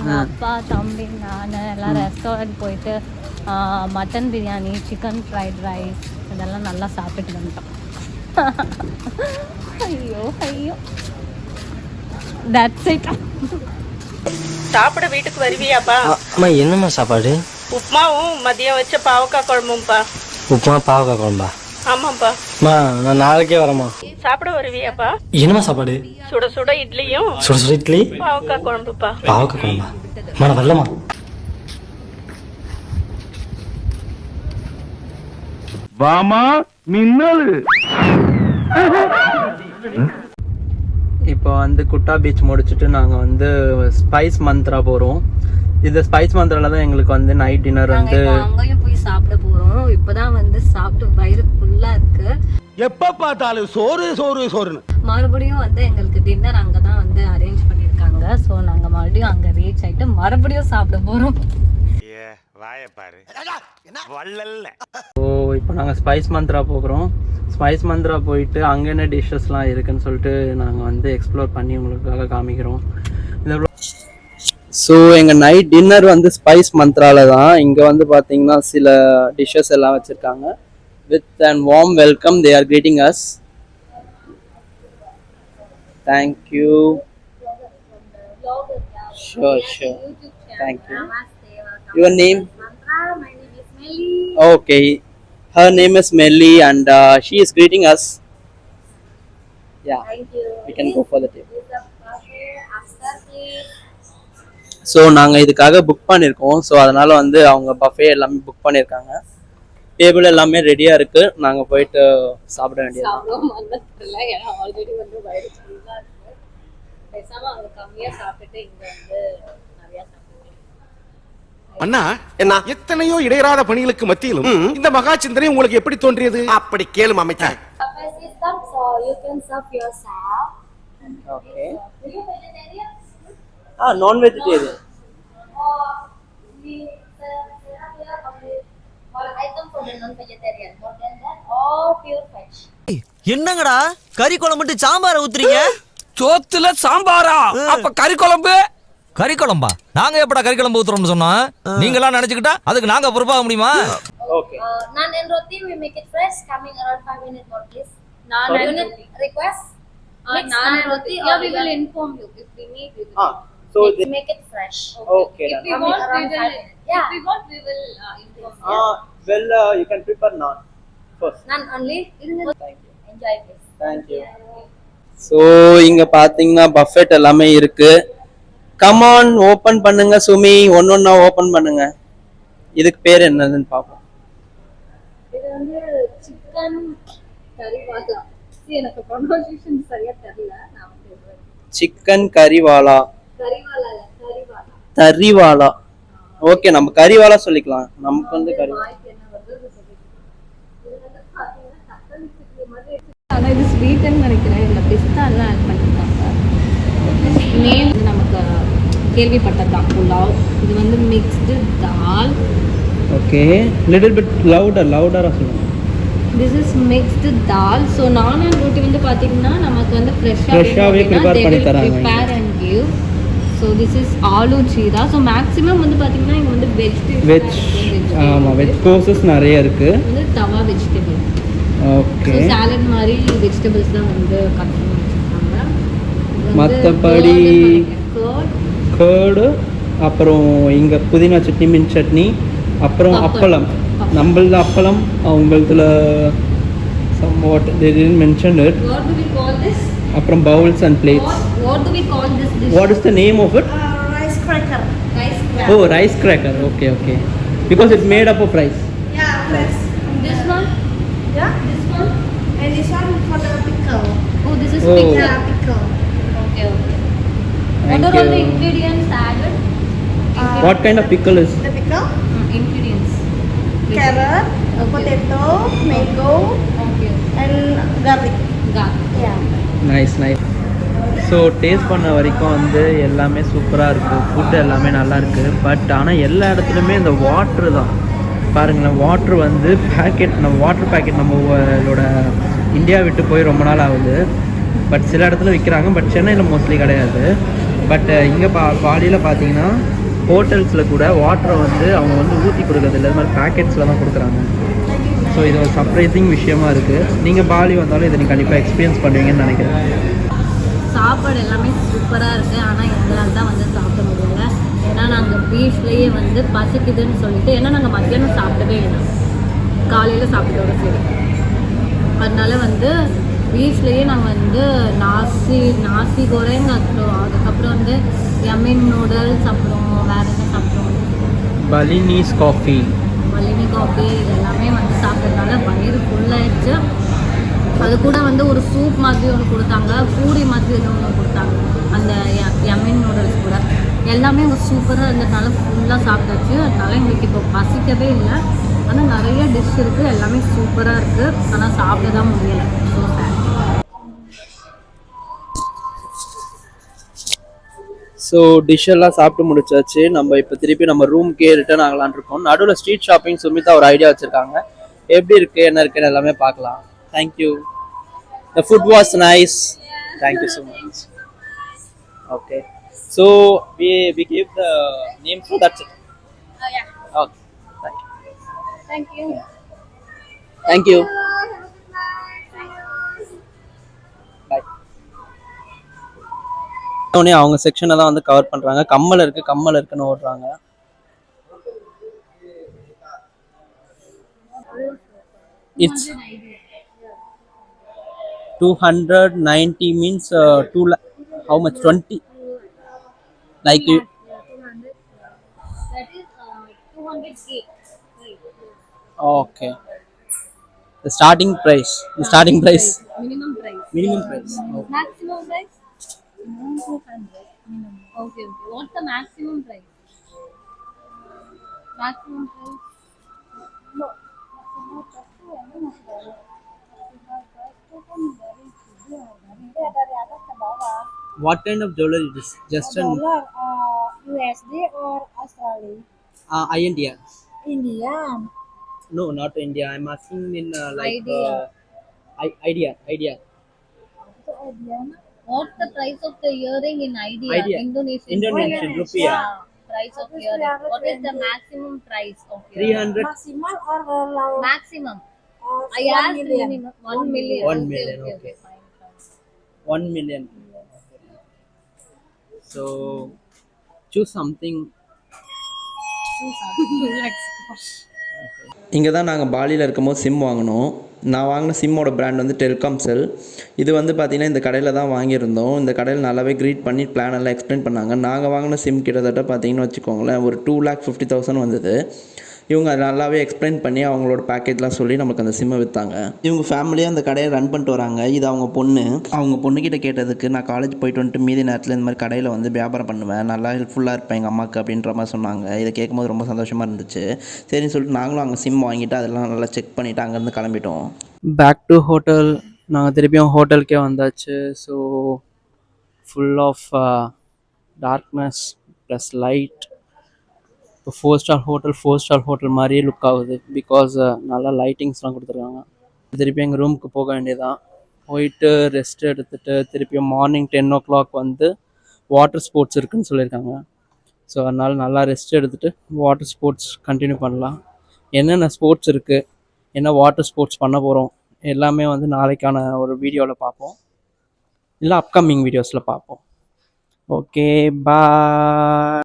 எங்கள் அப்பா தம்பி நான் எல்லாம் ரெஸ்டாரண்ட் போயிட்டு mutton biryani, chicken fried rice இதெல்லாம் நல்லா சாப்பிட்டு வந்துட்டோம். ஐயோ ஐயோ, தட்ஸ் இட். சாப்பிட வீட்டுக்கு வருவியாப்பா? அம்மா என்னம்மா சாப்பாடு? உப்புமாவும் மதியம் வச்ச பாவக்காய் குழம்பும்பா. உப்புமா பாவக்காய் குழம்பா? ஆமாப்பா. அம்மா நான் நாளைக்கே வரேம்மா. சாப்பிட வருவியாப்பா? என்னம்மா சாப்பாடு? சுட சுட இட்லியும் சுட சுட இட்லி பாவக்காய் குழம்புப்பா. பாவக்காய் குழம்பா? அம்மா நான் வரலம்மா. வாமா மின்னல். இப்போ வந்து குட்டா பீச் முடிச்சுட்டு நாங்கள் வந்து ஸ்பைஸ் மந்த்ரா போகிறோம். இந்த ஸ்பைஸ் மந்த்ரால தான் எங்களுக்கு வந்து நைட் டின்னர் வந்து அங்கேயும் போய் சாப்பிட போகிறோம். இப்போதான் வந்து சாப்பிட்டு வயிறு ஃபுல்லாக இருக்கு. எப்ப பார்த்தாலும் சோறு சோறு சோறுன்னு. மறுபடியும் வந்து எங்களுக்கு டின்னர் அங்கே தான் வந்து அரேஞ்ச் பண்ணியிருக்காங்க. ஸோ நாங்கள் மறுபடியும் அங்கே ரீச் ஆகிட்டு மறுபடியும் சாப்பிட போகிறோம். ஸோ இப்போ நாங்கள் ஸ்பைஸ் மந்த்ரா போகிறோம். ஸ்பைஸ் மந்த்ரா போயிட்டு அங்கே என்ன டிஷ்ஷஸ்லாம் இருக்குன்னு சொல்லிட்டு நாங்கள் வந்து எக்ஸ்ப்ளோர் பண்ணி உங்களுக்காக காமிக்கிறோம். ஸோ எங்கள் நைட் டின்னர் வந்து ஸ்பைஸ் மந்த்ரால தான். இங்கே வந்து பார்த்தீங்கன்னா சில டிஷ்ஷஸ் எல்லாம் வச்சுருக்காங்க. With and warm welcome they are greeting us. Thank you. Sure sure, thank you. Your name? My name is Melly. Okay, her name is Melly and she is greeting us. Yeah, Thank you. we can go for the table. This is the buffet. After please. So நாங்கள் இதுக்காக book பண்ணியிருக்கோம். So அதனால் வந்து அவங்க buffet எல்லாமே book பண்ணியிருக்காங்க. Table எல்லாமே ரெடியாக இருக்குது. நாங்கள் போயிட்டு சாப்பிட வேண்டியது. ஏன்னா ஆல்ரெடி வந்து வயிறு ஃபுல்லாக இருக்கு. பேசாமல் அவங்க கம்மியாக சாப்பிட்டுட்டு இங்கே வந்து நிறையா சாப்பிடுவோம். அண்ணா என்ன எத்தனையோ இடையறாத பணிகளுக்கு மத்தியிலும் இந்த மகா சிந்தனை உங்களுக்கு எப்படி தோன்றியது? அப்படி கேளும் அமைச்சர். Buffet system, so you can serve yourself. Okay. Are you vegetarian? Non-vegetarian. We serve here only one item for the non-vegetarian. More than that, all pure veg. என்னங்கடா கறி குழம்பு மட்டும் சாம்பாரை ஊத்துறீங்க? சோத்துல சாம்பாரா? அப்ப கறி குழம்பு? கறி குழம்பா? நாங்க எப்படா கறி குழம்பு ஊத்துறோம்னு சொன்னோம்? நீங்க எல்லாம் நினைச்சுக்கிட்டா அதுக்கு நாங்க பொறுப்பாக முடியுமா? Okay. Naan and roti, we make it fresh, coming around 5 minutes more, please. Naan and roti request. Naan and roti, yeah, we will inform you if we need. We will. So we make it fresh. Okay. If we want, we will. Yeah. If we want, we will inform. Well, you can prepare naan first. Naan only. Thank you. Enjoy this. Thank you. So இங்கே பார்த்தீங்கன்னா Buffett எல்லாமே இருக்கு. Come on open பண்ணுங்க சுமி, ஒன்னொன்னா open பண்ணுங்க. இதுக்கு பேர் என்னதுன்னு பார்ப்போம். இது வந்து சிக்கன் கறிவாலா. எனக்கு ப்ரொனன்சியேஷன் சரியா தெரியல. நான் வந்து சிக்கன் கறிவாலா. கறிவாலா இல்ல, கறிவாலா. கறிவாலா. ஓகே, நம்ம கறிவாலா சொல்லிக்கலாம். நமக்கு வந்து கறி. ஆனா இது ஸ்வீட்னு நினைக்கிறேன். இதுல பிஸ்தா எல்லாம் ஆட் பண்ணிருக்காங்க. நேம் நமக்கு கேள்விப்பட்டதுதான் புலாவ். இது வந்து மிக்ஸ்டு தால். ஓகே, லிட்டில் பிட் லவுடரா சொல்லுங்க. This is mixed dal. So நான் அண்ட் ரோட்டி வந்து பார்த்தீங்கன்னா நமக்கு வந்து ஃப்ரெஷ்ஷாகவே ப்ரிப்பேர் பண்ணி தராங்க. Prepare and give. So this is aloo jeera. So maximum வந்து பார்த்தீங்கன்னா இங்கே வந்து வெஜ் ஆமாம் வெஜ் கோர்சஸ் நிறைய இருக்குது. வந்து தவா வெஜிடபிள். ஓகே, சாலட் மாதிரி வெஜிடபிள்ஸ் தான் வந்து கட் பண்ணி வச்சுருக்காங்க. மற்றபடி கர்டு, அப்புறம் இங்கே புதினா சட்னி, மின் சட்னி, அப்புறம் அப்பளம். நம்மளது அப்பளம், அவங்களதுல somewhat they didn't mention it. What do we call this? அப்புறம் bowls and plates. What do we call this dish? What is the name of it? Rice cracker. Rice cracker. Oh, rice cracker. Okay, okay. Because it's made up of rice. Yeah, rice. This one? Yeah, this one. And this one for the pickle. Oh, this is pickle. Yeah, pickle. Okay, okay. What are all the ingredients added? What kind of pickle is? The pickle? Ingredients. Carrot, potato, mango, and garlic. Yeah. Nice nice. So taste பண்ண வரைக்கும் வந்து எல்லாமே சூப்பராக இருக்குது. Food எல்லாமே நல்லா இருக்குது. But ஆனால் எல்லா இடத்துலையுமே இந்த வாட்ரு தான் பாருங்களேன். வாட்ரு வந்து பேக்கெட், நம்ம வாட்டர் பேக்கெட் நம்மளோட இந்தியா விட்டு போய் ரொம்ப நாள் ஆகுது. பட் சில இடத்துல விற்கிறாங்க. பட் சென்னையில் மோஸ்ட்லி கிடையாது. பட் இங்கே பாலியில் பார்த்தீங்கன்னா ஹோட்டல்ஸில் கூட வாட்டரை வந்து அவங்க வந்து ஊற்றி கொடுக்குறது இல்லை, இது மாதிரி பேக்கெட்ஸில் தான் கொடுக்குறாங்க. ஸோ இது ஒரு சர்ப்ரைசிங் விஷயமா இருக்குது. நீங்கள் பாலி வந்தாலும் இதை நீங்கள் கண்டிப்பாக எக்ஸ்பீரியன்ஸ் பண்ணுவீங்கன்னு நினைக்கிறேன். சாப்பாடு எல்லாமே சூப்பராக இருக்குது. ஆனால் எங்களால் தான் வந்து சாப்பிட முடியல. ஏன்னா நாங்கள் பீச்லேயே வந்து பசிக்குதுன்னு சொல்லிட்டு, ஏன்னா நாங்கள் மத்தியானம் சாப்பிடவே இல்லை, காலையில் சாப்பிட்டோட சரி. அதனால வந்து பீச்லேயே நாங்கள் வந்து நாசி கோரேங்க, அதுக்கப்புறம் வந்து யமின் நூடுல்ஸ், அப்புறம் வேறு என்ன சாப்பிட்டோம், பலினீஸ் காஃபி இது எல்லாமே வந்து சாப்பிட்றதுனால வயிறு ஃபுல்லாகிடுச்சு. அது கூட வந்து ஒரு சூப் மாதிரி ஒன்று கொடுத்தாங்க, பூரி மாதிரி ஒன்று கொடுத்தாங்க அந்த யமின் நூடுல்ஸ் கூட. எல்லாமே சூப்பராக இருந்ததுனால ஃபுல்லாக சாப்பிட்டாச்சு. அதனால எங்களுக்கு இப்போ பசிக்கவே இல்லை. ஆனால் நிறைய டிஷ் இருக்குது, எல்லாமே சூப்பராக இருக்குது. ஆனால் சாப்பிட தான் முடியலை. ஸோ ஸோ டிஷ்ஷெல்லாம் சாப்பிட்டு முடிச்சாச்சு. நம்ம இப்போ திருப்பி நம்ம ரூம்க்கே ரிட்டர்ன் ஆகலான் இருக்கோம். நடுவில் ஸ்ட்ரீட் ஷாப்பிங் சுமிதா ஒரு ஐடியா வச்சுருக்காங்க. எப்படி இருக்குது என்ன இருக்குன்னு எல்லாமே பார்க்கலாம். Thank you. The food was nice. Thank you so much. Okay. So we gave the name, so that's it. Oh yeah. Okay. Thank you. Thank you. Thank you. Bye. உடனே அவங்க செக்ஷனை தான் வந்து கவர் பண்ணுறாங்க. கம்மல் இருக்குன்னு ஓடுறாங்க. It's 290 means 2 lakh. How much? 20? Like you? That is 200K. Okay. The starting price. Minimum price. Minimum price. Okay. Maximum price? 200. Okay. What's the maximum price? Maximum price? No. What kind of jewelry it is? Just an USD or Australia? India. India. No, not India. I'm asking in Idea. Idea. So idea na? What's the price of the earring in Idea? Indonesian rupee. Yeah. Price of earring. What is the maximum price of earring? 300. Maximal or low? Maximum. I 1 asked million. minimum 1 million. 1 million. Okay. Fine. 1 million. So choose something. இங்கே தான் நாங்கள் பாலியில் இருக்கும்போது sim வாங்கினோம். நான் வாங்கின சிம்மோட brand வந்து டெல்காம்செல். இது வந்து பார்த்திங்கன்னா இந்த கடையில் தான் வாங்கியிருந்தோம். இந்த கடையில் நல்லாவே க்ரீட் பண்ணி பிளான் எல்லாம் எக்ஸ்பிளைன் பண்ணாங்க. நாங்கள் வாங்கின சிம் கிட்டத்தட்ட பார்த்திங்கன்னு வச்சுக்கோங்களேன் ஒரு 2,50,000 வந்தது. இவங்க நல்லாவே எக்ஸ்பிளைன் பண்ணி அவங்களோட பேக்கேஜ்லாம் சொல்லி நமக்கு அந்த சிம்மை விற்றாங்க. இவங்க ஃபேமிலியாக அந்த கடையை ரன் பண்ணிட்டு வராங்க. இது அவங்க பொண்ணுக்கிட்ட கேட்டதுக்கு நான் காலேஜ் போயிட்டு வந்துட்டு மீதி நேரத்தில் இந்த மாதிரி கடையில் வந்து வியாபாரம் பண்ணுவேன், நல்லா ஹெல்ப்ஃபுல்லாக இருப்பேன் எங்கள் அம்மாவுக்கு அப்படின்ற மாதிரி சொன்னாங்க. இதை கேட்கும்போது ரொம்ப சந்தோஷமாக இருந்துச்சு. சரின்னு சொல்லிட்டு நாங்களும் அங்கே சிம் வாங்கிட்டு அதெல்லாம் நல்லா செக் பண்ணிவிட்டு அங்கேருந்து கிளம்பிட்டோம். Back to hotel. நாங்கள் திருப்பியும் ஹோட்டலுக்கே வந்தாச்சு. So full of darkness plus light. இப்போ 4-star ஹோட்டல் மாதிரியே லுக் ஆகுது. பிகாஸ் நல்லா லைட்டிங்ஸ்லாம் கொடுத்துருக்காங்க. திருப்பி எங்கள் ரூமுக்கு போக வேண்டியதான். போயிட்டு ரெஸ்ட் எடுத்துகிட்டு திருப்பியும் மார்னிங் 10 o'clock வந்து வாட்டர் ஸ்போர்ட்ஸ் இருக்குதுன்னு சொல்லியிருக்காங்க. ஸோ அதனால் நல்லா ரெஸ்ட் எடுத்துகிட்டு வாட்டர் ஸ்போர்ட்ஸ் கண்டினியூ பண்ணலாம். என்னென்ன ஸ்போர்ட்ஸ் இருக்குது, என்ன வாட்டர் ஸ்போர்ட்ஸ் பண்ண போகிறோம் எல்லாமே வந்து நாளைக்கான ஒரு வீடியோவில் பார்ப்போம், இல்லை அப்கமிங் வீடியோஸில் பார்ப்போம். ஓகே, பாய்.